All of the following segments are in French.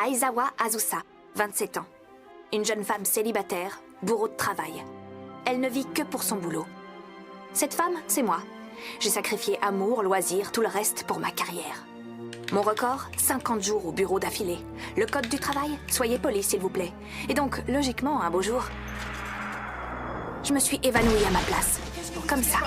Aizawa Azusa, 27 ans. Une jeune femme célibataire, bourreau de travail. Elle ne vit que pour son boulot. Cette femme, c'est moi. J'ai sacrifié amour, loisirs, tout le reste pour ma carrière. Mon record, 50 jours au bureau d'affilée. Le code du travail, soyez poli s'il vous plaît. Et donc, logiquement, un beau jour, je me suis évanouie à ma place. Comme ça.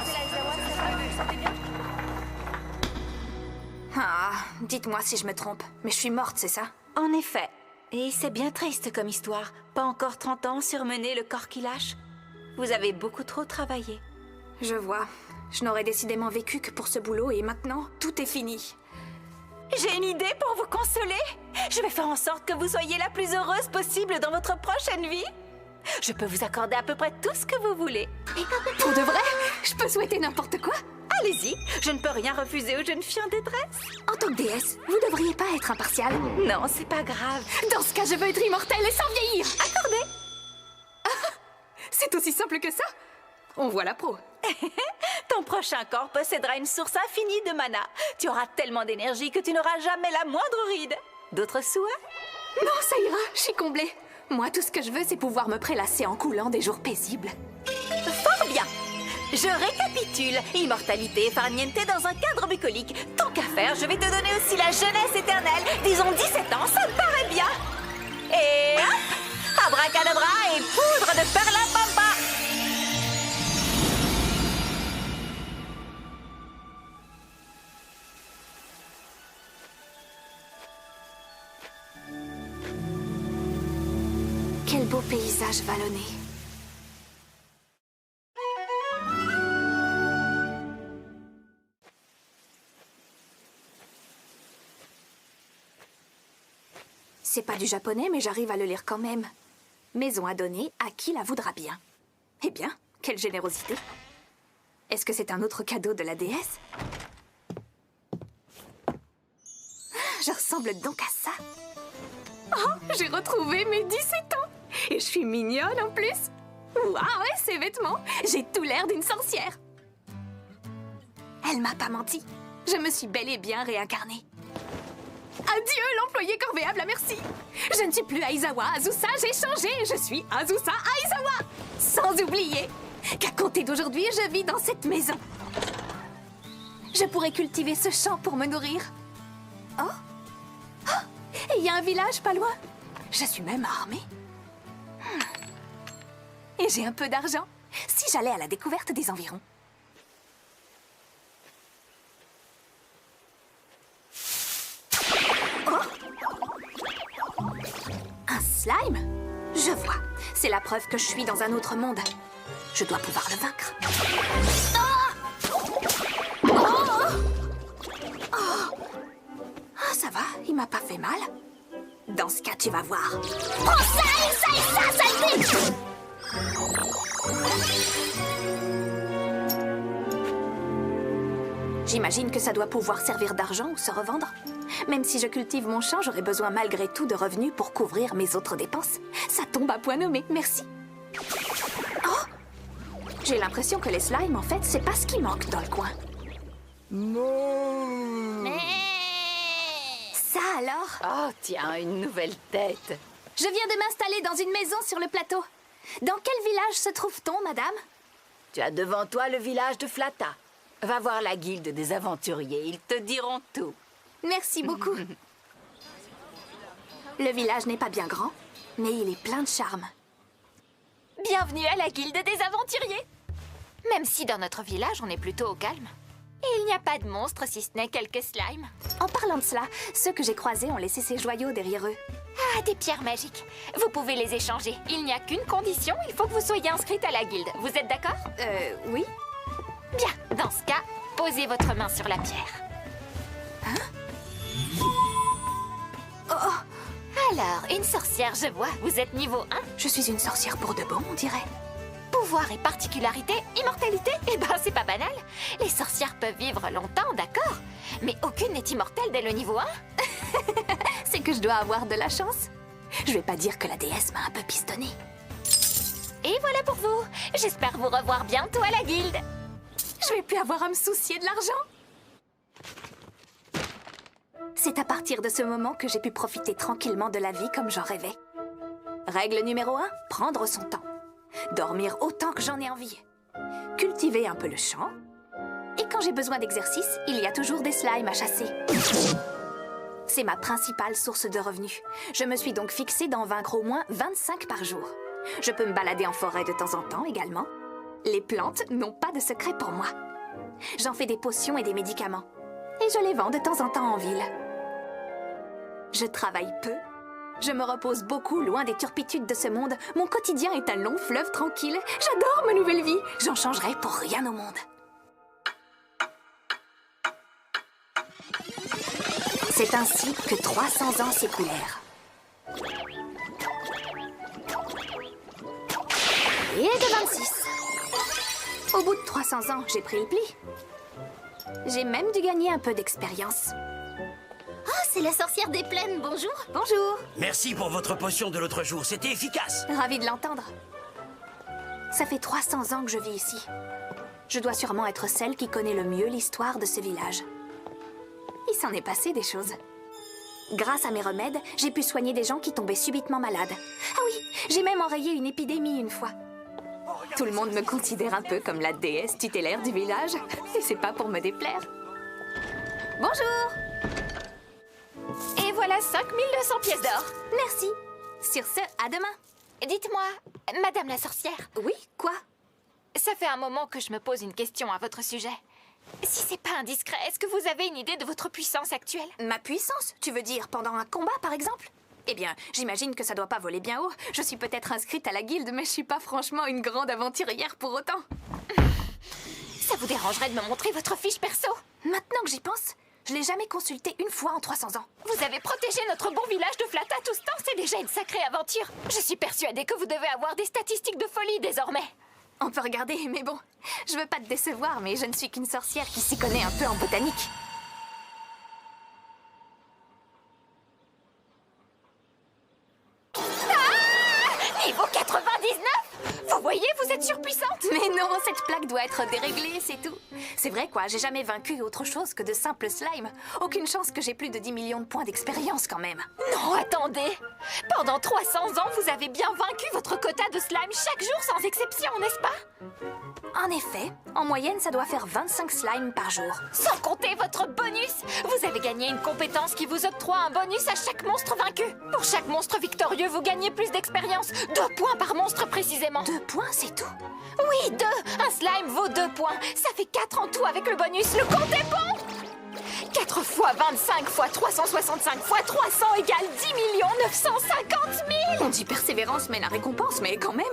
Ah, dites-moi si je me trompe, mais je suis morte, c'est ça? En effet. Et c'est bien triste comme histoire. Pas encore 30 ans, surmener le corps qui lâche. Vous avez beaucoup trop travaillé. Je vois. Je n'aurais décidément vécu que pour ce boulot et maintenant, tout est fini. J'ai une idée pour vous consoler. Je vais faire en sorte que vous soyez la plus heureuse possible dans votre prochaine vie. Je peux vous accorder à peu près tout ce que vous voulez. Pour de vrai? Je peux souhaiter n'importe quoi? Allez-y, je ne peux rien refuser aux jeunes filles en détresse. En tant que déesse, vous devriez pas être impartiale. Non, c'est pas grave. Dans ce cas, je veux être immortelle et sans vieillir. Accordé. C'est aussi simple que ça? On voit la pro. Ton prochain corps possédera une source infinie de mana. Tu auras tellement d'énergie que tu n'auras jamais la moindre ride. D'autres souhaits? Non, ça ira, je suis comblée. Moi, tout ce que je veux, c'est pouvoir me prélasser en coulant des jours paisibles. Fort bien. Je récapitule. Immortalité farniente dans un cadre bucolique. Tant qu'à faire, je vais te donner aussi la jeunesse éternelle. Disons 17 ans, ça me paraît bien. Et hop, abracadabra et poudre de perlimpinpin. Quel beau paysage vallonné. C'est pas du japonais, mais j'arrive à le lire quand même. Maison à donner à qui la voudra bien. Eh bien, quelle générosité. Est-ce que c'est un autre cadeau de la déesse? Je ressemble donc à ça. Oh, j'ai retrouvé mes 17 ans. Et je suis mignonne en plus. Waouh, ouais, ces vêtements. J'ai tout l'air d'une sorcière. Elle m'a pas menti. Je me suis bel et bien réincarnée. Adieu, l'employé corvéable à merci. Je ne suis plus Aizawa Azusa, j'ai changé. Je suis Azusa Aizawa. Sans oublier qu'à compter d'aujourd'hui, je vis dans cette maison. Je pourrais cultiver ce champ pour me nourrir. Oh, et il y a un village pas loin. Je suis même armée. Et j'ai un peu d'argent. Si j'allais à la découverte des environs. Un slime? Je vois. C'est la preuve que je suis dans un autre monde. Je dois pouvoir le vaincre. Ah, ça va, il m'a pas fait mal. Dans ce cas, tu vas voir. Oh, ça, saleté! J'imagine que ça doit pouvoir servir d'argent ou se revendre. Même si je cultive mon champ, j'aurai besoin malgré tout de revenus pour couvrir mes autres dépenses. Ça tombe à point nommé, merci. Oh! J'ai l'impression que les slimes, en fait, c'est pas ce qui manque dans le coin. Ça alors? Oh, tiens, une nouvelle tête. Je viens de m'installer dans une maison sur le plateau. Dans quel village se trouve-t-on, madame? Tu as devant toi le village de Flata. Va voir la guilde des aventuriers, ils te diront tout. Merci beaucoup. Le village n'est pas bien grand, mais il est plein de charme. Bienvenue à la guilde des aventuriers. Même si dans notre village, on est plutôt au calme. Et il n'y a pas de monstres si ce n'est quelques slimes. En parlant de cela, ceux que j'ai croisés ont laissé ces joyaux derrière eux. Ah, des pierres magiques. Vous pouvez les échanger. Il n'y a qu'une condition, il faut que vous soyez inscrite à la guilde. Vous êtes d'accord? Oui. Bien, dans ce cas, posez votre main sur la pierre. Alors, une sorcière, je vois, vous êtes niveau 1. Je suis une sorcière pour de bon, on dirait. Pouvoir et particularité, immortalité, eh ben c'est pas banal. Les sorcières peuvent vivre longtemps, d'accord, mais aucune n'est immortelle dès le niveau 1. C'est que je dois avoir de la chance. Je vais pas dire que la déesse m'a un peu pistonnée. Et voilà pour vous. J'espère vous revoir bientôt à la guilde. Je vais plus avoir à me soucier de l'argent. C'est à partir de ce moment que j'ai pu profiter tranquillement de la vie comme j'en rêvais. Règle numéro 1, prendre son temps. Dormir autant que j'en ai envie. Cultiver un peu le chant. Et quand j'ai besoin d'exercice, il y a toujours des slimes à chasser. C'est ma principale source de revenus. Je me suis donc fixée d'en vaincre au moins 25 par jour. Je peux me balader en forêt de temps en temps également. Les plantes n'ont pas de secret pour moi. J'en fais des potions et des médicaments. Et je les vends de temps en temps en ville. Je travaille peu. Je me repose beaucoup loin des turpitudes de ce monde. Mon quotidien est un long fleuve tranquille. J'adore ma nouvelle vie. J'en changerai pour rien au monde. C'est ainsi que 300 ans s'écoulèrent. Et de 26. Au bout de 300 ans, j'ai pris le pli. J'ai même dû gagner un peu d'expérience. Oh, c'est la sorcière des plaines, bonjour. Bonjour. Merci pour votre potion de l'autre jour, c'était efficace. Ravie de l'entendre. Ça fait 300 ans que je vis ici. Je dois sûrement être celle qui connaît le mieux l'histoire de ce village. Il s'en est passé des choses. Grâce à mes remèdes, j'ai pu soigner des gens qui tombaient subitement malades. Ah oui, j'ai même enrayé une épidémie une fois. Tout le monde me considère un peu comme la déesse tutélaire du village. Et c'est pas pour me déplaire. Bonjour. Et voilà 5200 pièces d'or. Merci. Sur ce, à demain. Dites-moi, Madame la sorcière, Oui, quoi? ça fait un moment que je me pose une question à votre sujet. Si c'est pas indiscret, est-ce que vous avez une idée de votre puissance actuelle? Ma puissance? Tu veux dire pendant un combat, par exemple? Eh bien, j'imagine que ça doit pas voler bien haut. Je suis peut-être inscrite à la guilde, mais je suis pas franchement une grande aventurière pour autant. Ça vous dérangerait de me montrer votre fiche perso? Maintenant que j'y pense, je l'ai jamais consultée une fois en 300 ans. Vous avez protégé notre bon village de Flata tout ce temps, c'est déjà une sacrée aventure. Je suis persuadée que vous devez avoir des statistiques de folie désormais. On peut regarder, mais bon, je veux pas te décevoir, mais je ne suis qu'une sorcière qui s'y connaît un peu en botanique. Niveau 99? Vous voyez, vous êtes surpuissante. Mais non, cette plaque doit être déréglée, c'est tout. C'est vrai quoi, j'ai jamais vaincu autre chose que de simples slimes. Aucune chance que j'ai plus de 10 millions de points d'expérience quand même. Non, attendez. Pendant 300 ans, vous avez bien vaincu votre quota de slime chaque jour sans exception, n'est-ce pas? En effet, en moyenne, ça doit faire 25 slimes par jour. Sans compter votre bonus. Vous avez gagné une compétence qui vous octroie un bonus à chaque monstre vaincu. Pour chaque monstre victorieux, vous gagnez plus d'expérience. 2 points par monstre précisément. 2 points, c'est tout? Oui, 2. Un slime vaut 2 points. Ça fait 4 en tout avec le bonus. Le compte est bon. 4 fois 25 fois 365 fois 300 égale 10 950 000. On dit persévérance mène à récompense, mais quand même.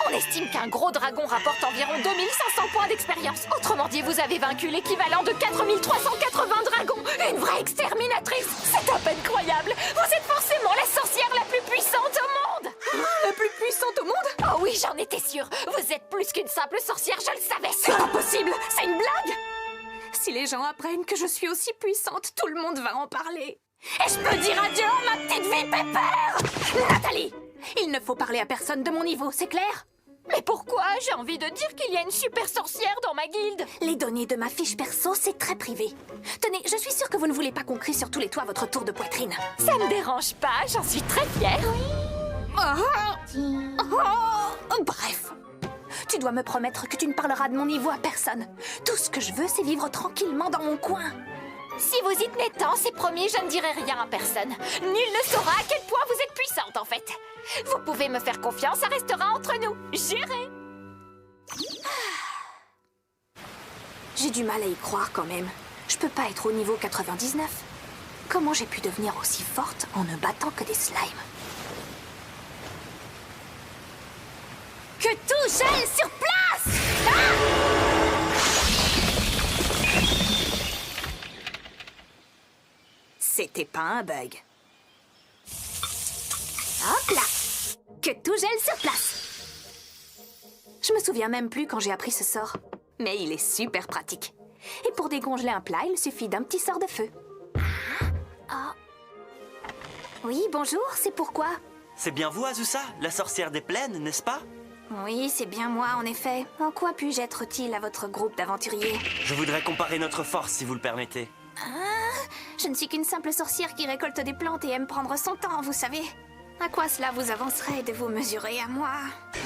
On estime qu'un gros dragon rapporte environ 2500 points d'expérience. Autrement dit, vous avez vaincu l'équivalent de 4380 dragons. Une vraie exterminatrice. C'est à peine croyable. Vous êtes forcément la sorcière la plus puissante au monde. La plus puissante au monde? Oh oui, j'en étais sûre. Vous êtes plus qu'une simple sorcière, je le savais. C'est impossible. C'est une blague. Si les gens apprennent que je suis aussi puissante, tout le monde va en parler. Et je peux dire adieu à ma petite vie pépère! Nathalie! Il ne faut parler à personne de mon niveau, c'est clair? Mais pourquoi? J'ai envie de dire qu'il y a une super sorcière dans ma guilde. Les données de ma fiche perso, c'est très privé. Tenez, je suis sûre que vous ne voulez pas qu'on crie sur tous les toits votre tour de poitrine. Ça me dérange pas, j'en suis très fière. Bref. Tu dois me promettre que tu ne parleras de mon niveau à personne. Tout ce que je veux, c'est vivre tranquillement dans mon coin. Si vous y tenez tant, c'est promis, je ne dirai rien à personne. Nul ne saura à quel point vous êtes puissante, en fait. Vous pouvez me faire confiance, ça restera entre nous. Jurez. J'ai du mal à y croire quand même. Je peux pas être au niveau 99. Comment j'ai pu devenir aussi forte en ne battant que des slimes? Que tout gèle sur place! C'était pas un bug. Hop là! Que tout gèle sur place! Je me souviens même plus quand j'ai appris ce sort. Mais il est super pratique. Et pour décongeler un plat, il suffit d'un petit sort de feu. Ah. Oui, bonjour, c'est pourquoi? C'est bien vous, Azusa, la sorcière des plaines, n'est-ce pas? Oui, c'est bien moi, en effet. En quoi puis-je être utile à votre groupe d'aventuriers? Je voudrais comparer notre force, si vous le permettez. Je ne suis qu'une simple sorcière qui récolte des plantes et aime prendre son temps, vous savez. À quoi cela vous avancerait de vous mesurer à moi?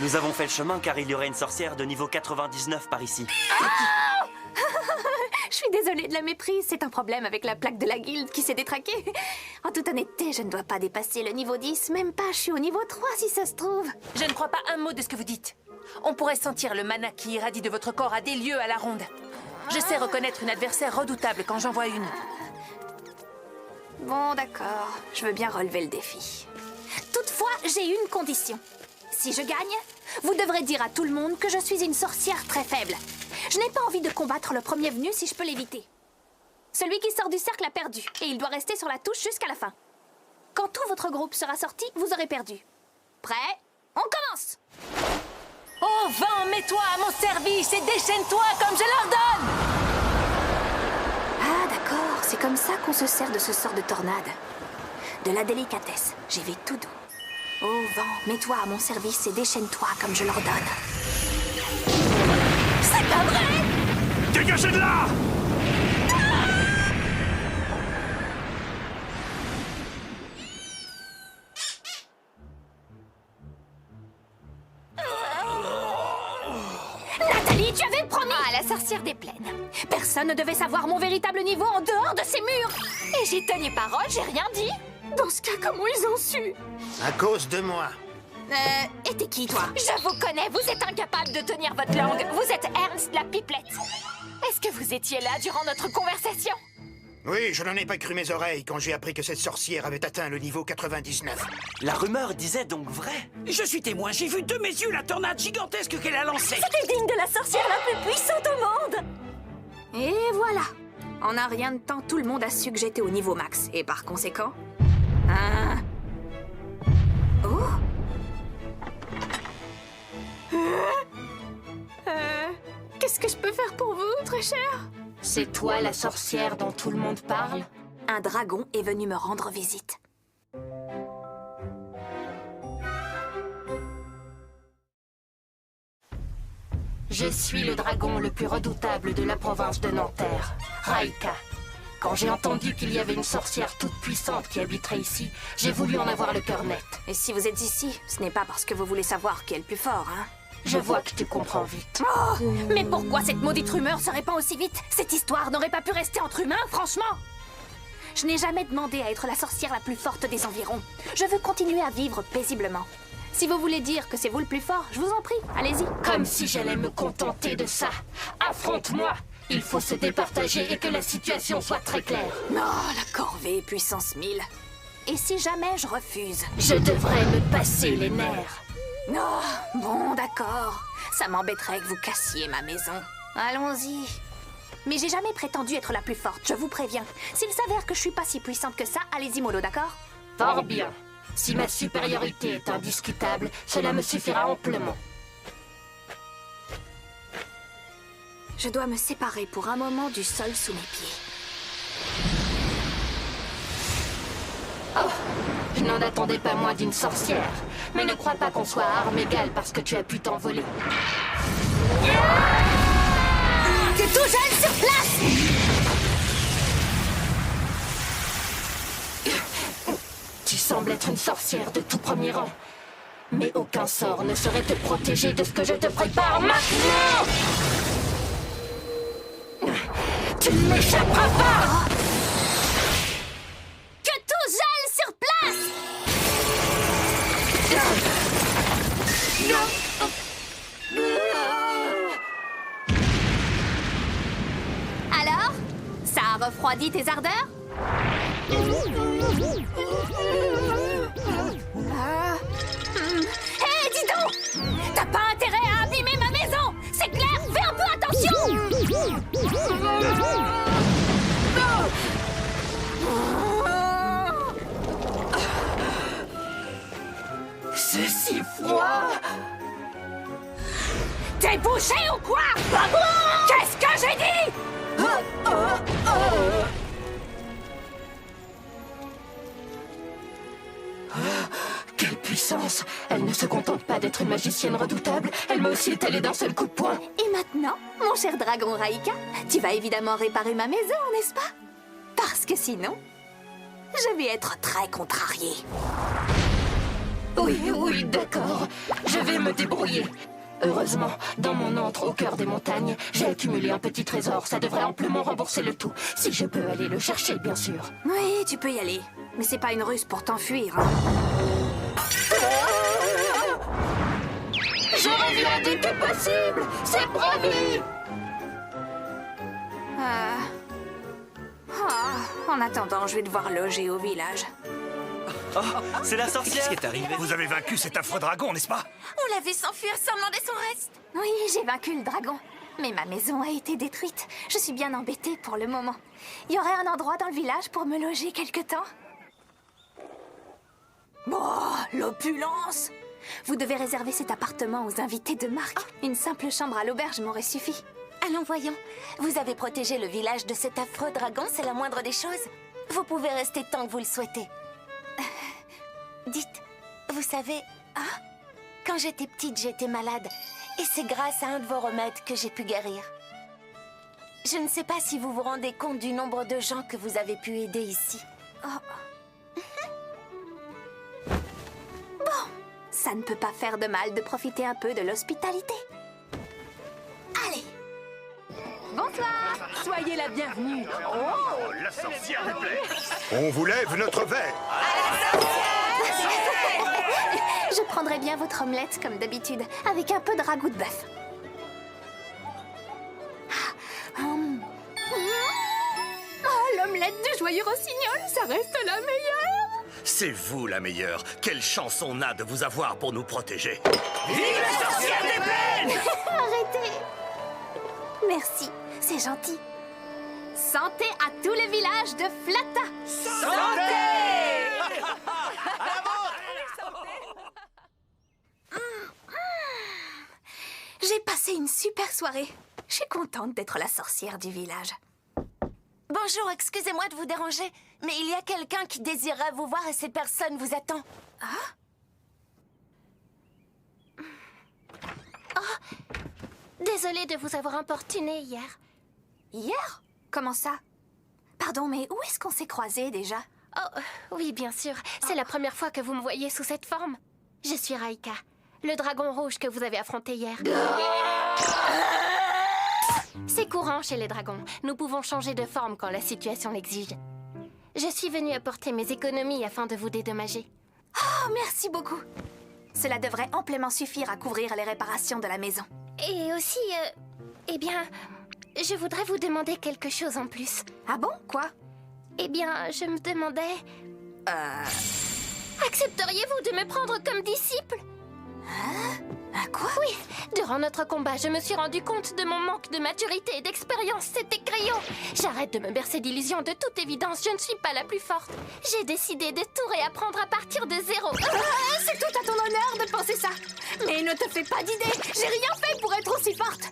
Nous avons fait le chemin car il y aurait une sorcière de niveau 99 par ici. Je suis désolée de la méprise, c'est un problème avec la plaque de la guilde qui s'est détraquée. En toute honnêteté, je ne dois pas dépasser le niveau 10, même pas, je suis au niveau 3 si ça se trouve. Je ne crois pas un mot de ce que vous dites. On pourrait sentir le mana qui irradie de votre corps à des lieues à la ronde. Je sais reconnaître une adversaire redoutable quand j'en vois une. Bon, d'accord, je veux bien relever le défi. Toutefois, j'ai une condition. Si je gagne, vous devrez dire à tout le monde que je suis une sorcière très faible. Je n'ai pas envie de combattre le premier venu si je peux l'éviter. Celui qui sort du cercle a perdu, et il doit rester sur la touche jusqu'à la fin. Quand tout votre groupe sera sorti, vous aurez perdu. Prêt? On commence! Oh, vent, mets-toi à mon service et déchaîne-toi comme je l'ordonne! Ah, d'accord, c'est comme ça qu'on se sert de ce sort de tornade. De la délicatesse, j'y vais tout doux. Oh vent, mets-toi à mon service et déchaîne-toi comme je l'ordonne. C'est pas vrai! Dégagez de là! Nathalie, tu avais promis! Ah, la sorcière des plaines. Personne ne devait savoir mon véritable niveau en dehors de ces murs. Et j'ai tenu parole, j'ai rien dit. Dans ce cas, comment ils ont su? À cause de moi. Et t'es qui, toi? Je vous connais, vous êtes incapable de tenir votre langue. Vous êtes Ernst la pipelette. Est-ce que vous étiez là durant notre conversation? Oui, je n'en ai pas cru mes oreilles quand j'ai appris que cette sorcière avait atteint le niveau 99. La rumeur disait donc vrai. Je suis témoin, j'ai vu de mes yeux la tornade gigantesque qu'elle a lancée. C'était digne de la sorcière la plus puissante au monde. Et voilà. En un rien de temps, tout le monde a su que j'étais au niveau max. Et par conséquent... Oh. Qu'est-ce que je peux faire pour vous, très cher? C'est toi la sorcière dont tout le monde parle? Un dragon est venu me rendre visite. Je suis le dragon le plus redoutable de la province de Nanterre, Raika. Quand j'ai entendu qu'il y avait une sorcière toute puissante qui habiterait ici, j'ai voulu en avoir le cœur net. Et si vous êtes ici, ce n'est pas parce que vous voulez savoir qui est le plus fort, hein? Je vois que tu comprends vite. Oh, mais pourquoi cette maudite rumeur se répand aussi vite? Cette histoire n'aurait pas pu rester entre humains, franchement! Je n'ai jamais demandé à être la sorcière la plus forte des environs. Je veux continuer à vivre paisiblement. Si vous voulez dire que c'est vous le plus fort, je vous en prie, allez-y. Comme si j'allais me contenter de ça. Affronte-moi! Il faut se départager et que la situation soit très claire. Oh, la corvée, puissance 1000. Et si jamais je refuse? Je devrais me passer les nerfs. Oh, bon, d'accord. Ça m'embêterait que vous cassiez ma maison. Allons-y. Mais j'ai jamais prétendu être la plus forte, je vous préviens. S'il s'avère que je suis pas si puissante que ça, allez-y mollo, d'accord? Fort bien. Si ma supériorité est indiscutable, cela me suffira amplement. Je dois me séparer pour un moment du sol sous mes pieds. Oh, je n'en attendais pas moins d'une sorcière. Mais ne crois pas qu'on soit à armes égales parce que tu as pu t'envoler. Que tout jeune sur place! Tu sembles être une sorcière de tout premier rang. Mais aucun sort ne saurait te protéger de ce que je te prépare maintenant! Tu ne m'échapperas pas! Que tout gèle sur place! Alors? Ça a refroidi tes ardeurs? Hé, dis donc! T'as pas intérêt à abîmer ma maison! C'est clair? Fais un peu attention! C'est si froid! T'es bouché ou quoi? Qu'est-ce que j'ai dit? Quelle puissance! Elle ne se contente pas d'être une magicienne redoutable, elle m'a aussi étalé d'un seul coup de poing. Et maintenant, mon cher dragon Raika, tu vas évidemment réparer ma maison, n'est-ce pas? Parce que sinon, je vais être très contrariée. Oui, d'accord. Je vais me débrouiller. Heureusement, dans mon antre au cœur des montagnes, j'ai accumulé un petit trésor. Ça devrait amplement rembourser le tout. Si je peux aller le chercher, bien sûr. Oui, tu peux y aller. Mais c'est pas une ruse pour t'enfuir, hein. Je reviens dès que possible. C'est promis. En attendant, je vais devoir loger au village. Oh, c'est la sorcière. Qu'est-ce qui est arrivé? Vous avez vaincu cet affreux dragon, n'est-ce pas? On l'a vu s'enfuir sans demander son reste. Oui, j'ai vaincu le dragon. Mais ma maison a été détruite. Je suis bien embêtée pour le moment. Il y aurait un endroit dans le village pour me loger quelque temps? Oh, l'opulence! Vous devez réserver cet appartement aux invités de marque. Une simple chambre à l'auberge m'aurait suffi. Allons, voyons. Vous avez protégé le village de cet affreux dragon, c'est la moindre des choses. Vous pouvez rester tant que vous le souhaitez. Dites, vous savez, quand j'étais petite, j'étais malade. Et c'est grâce à un de vos remèdes que j'ai pu guérir. Je ne sais pas si vous vous rendez compte du nombre de gens que vous avez pu aider ici. Ça ne peut pas faire de mal de profiter un peu de l'hospitalité. Allez! Bonsoir. Soyez la bienvenue. Oh, la sorcière des plaines! On vous lève notre verre! Je prendrai bien votre omelette comme d'habitude, avec un peu de ragoût de bœuf. L'omelette du joyeux rossignol, ça reste la meilleure! C'est vous la meilleure. Quelle chance on a de vous avoir pour nous protéger. Vive la sorcière des plaines! Arrêtez! Merci, c'est gentil. Santé à tout le village de Flata! J'ai passé une super soirée. Je suis contente d'être la sorcière du village. Bonjour, excusez-moi de vous déranger, mais il y a quelqu'un qui désirerait vous voir et cette personne vous attend. Désolée de vous avoir importuné hier. Hier? Comment ça? Pardon, mais où est-ce qu'on s'est croisés déjà? Oh, oui, bien sûr. C'est la première fois que vous me voyez sous cette forme. Je suis Raika, le dragon rouge que vous avez affronté hier. C'est courant chez les dragons. Nous pouvons changer de forme quand la situation l'exige. Je suis venue apporter mes économies afin de vous dédommager. Oh, merci beaucoup. Cela devrait amplement suffire à couvrir les réparations de la maison. Et aussi, eh bien, je voudrais vous demander quelque chose en plus. Ah bon? Quoi? Eh bien, je me demandais... Accepteriez-vous de me prendre comme disciple? Quoi? Oui, durant notre combat, je me suis rendu compte de mon manque de maturité et d'expérience. C'était criant. J'arrête de me bercer d'illusions. De toute évidence, je ne suis pas la plus forte. J'ai décidé de tout réapprendre à partir de zéro. C'est tout à ton honneur de penser ça. Mais ne te fais pas d'idée. J'ai rien fait pour être aussi forte.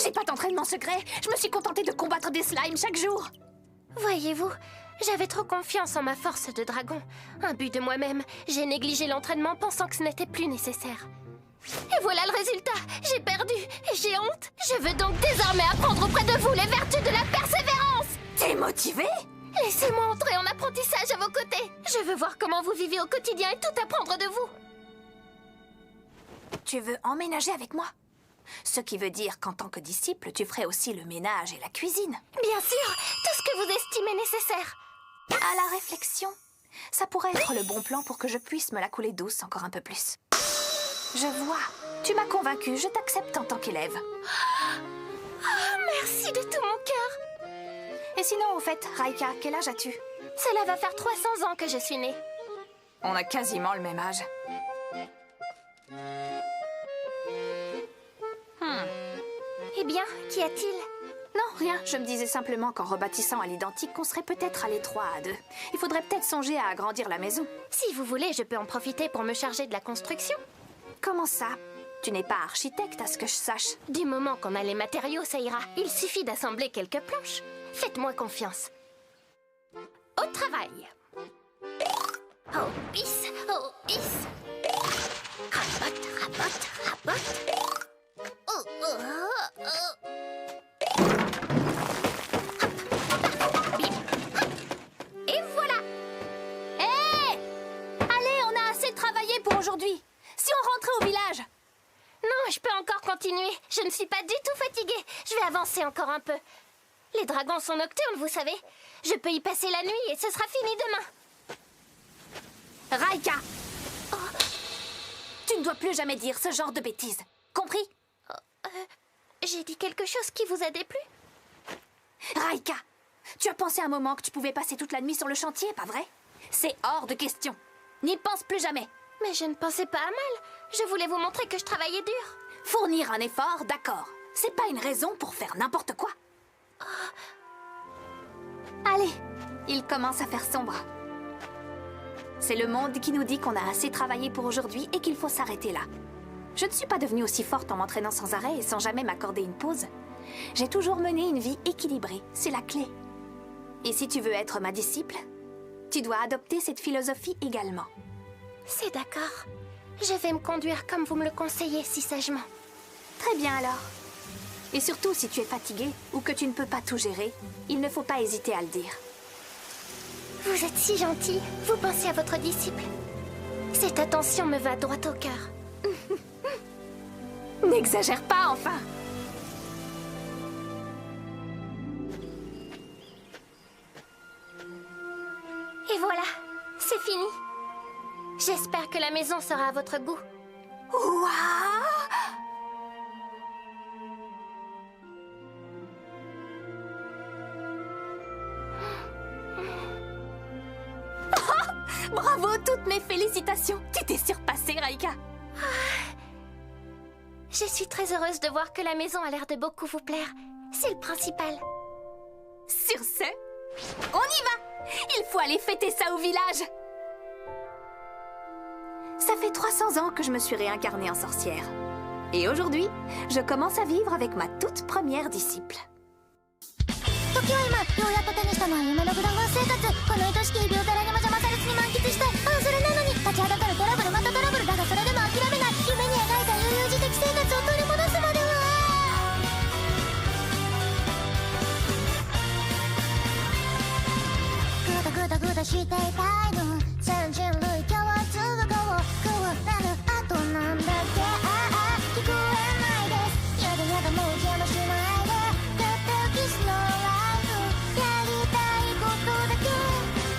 J'ai pas d'entraînement secret. Je me suis contentée de combattre des slimes chaque jour. Voyez-vous, j'avais trop confiance en ma force de dragon. Imbu de moi-même, j'ai négligé l'entraînement pensant que ce n'était plus nécessaire. Et voilà le résultat. J'ai perdu et j'ai honte. Je veux donc désormais apprendre auprès de vous les vertus de la persévérance. T'es motivée? Laissez-moi entrer en apprentissage à vos côtés. Je veux voir comment vous vivez au quotidien et tout apprendre de vous. Tu veux emménager avec moi? Ce qui veut dire qu'en tant que disciple, tu ferais aussi le ménage et la cuisine. Bien sûr, tout ce que vous estimez nécessaire. À la réflexion, ça pourrait être le bon plan pour que je puisse me la couler douce encore un peu plus. Je vois. Tu m'as convaincue, je t'accepte en tant qu'élève. Merci de tout mon cœur. Et sinon, au fait, Raika, quel âge as-tu? Cela va faire 300 ans que je suis née. On a quasiment le même âge. Eh bien, qu'y a-t-il? Non, rien. Je me disais simplement qu'en rebâtissant à l'identique, qu'on serait peut-être à l'étroit à deux. Il faudrait peut-être songer à agrandir la maison. Si vous voulez, je peux en profiter pour me charger de la construction. Comment ça? Tu n'es pas architecte, à ce que je sache. Du moment qu'on a les matériaux, ça ira. Il suffit d'assembler quelques planches. Faites-moi confiance. Au travail. Oh, bis, oh, bis. Rabote, rabote, rabote. Oh, oh, oh, oh. Hop, bim, hop. pour aujourd'hui. Si on rentrait au village. Non, je peux encore continuer. Je ne suis pas du tout fatiguée. Je vais avancer encore un peu. Les dragons sont nocturnes, vous savez. Je peux y passer la nuit et ce sera fini demain. Raika! Tu ne dois plus jamais dire ce genre de bêtises. Compris? J'ai dit quelque chose qui vous a déplu? Raika! Tu as pensé un moment que tu pouvais passer toute la nuit sur le chantier, pas vrai? C'est hors de question. N'y pense plus jamais. Mais je ne pensais pas à mal. Je voulais vous montrer que je travaillais dur. Fournir un effort, d'accord. C'est pas une raison pour faire n'importe quoi. Allez, il commence à faire sombre. C'est le monde qui nous dit qu'on a assez travaillé pour aujourd'hui et qu'il faut s'arrêter là. Je ne suis pas devenue aussi forte en m'entraînant sans arrêt et sans jamais m'accorder une pause. J'ai toujours mené une vie équilibrée, c'est la clé. Et si tu veux être ma disciple, tu dois adopter cette philosophie également. C'est d'accord. Je vais me conduire comme vous me le conseillez si sagement. Très bien alors. Et surtout, si tu es fatigué ou que tu ne peux pas tout gérer, il ne faut pas hésiter à le dire. Vous êtes si gentil. Vous pensez à votre disciple. Cette attention me va droit au cœur. N'exagère pas, enfin! Et voilà, c'est fini. J'espère que la maison sera à votre goût. Waouh! Bravo, toutes mes félicitations! Tu t'es surpassée, Raika! Je suis très heureuse de voir que la maison a l'air de beaucoup vous plaire. C'est le principal. Sur ce, on y va! Il faut aller fêter ça au village! Ça fait 300 ans que je me suis réincarnée en sorcière. Et aujourd'hui, je commence à vivre avec ma toute première disciple. 時は今ようやっと手にしたのは夢のグラフ生活この愛しき日々を誰にも邪魔されずに満喫したいああそれなのに立ちはだかるトラブルまたトラブルだがそれでも諦めない夢に描いた悠々自適生活を取り戻すまではグダグダグダしていたいの全人類共通語を食われるあとなんだっけああ聞こえないですやだやだもう邪魔しないでキスのライフやりたいことだけ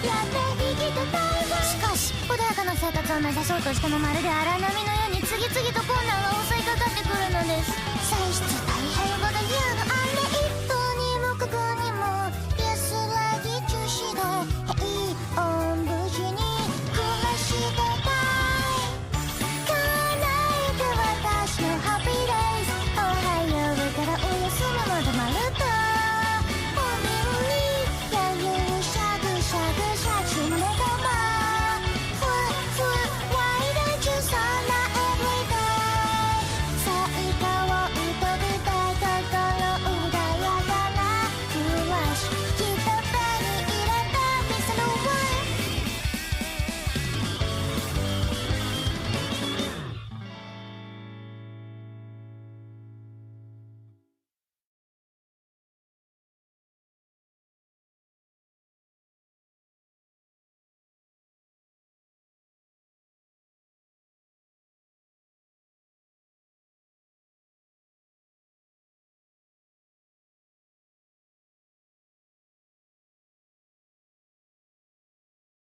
やって生きてたいわしかし穏やかな生活を目指そうとしてもまるで荒波のように次々と困難が襲いかかってくるのです性質大変ほど言うのあれ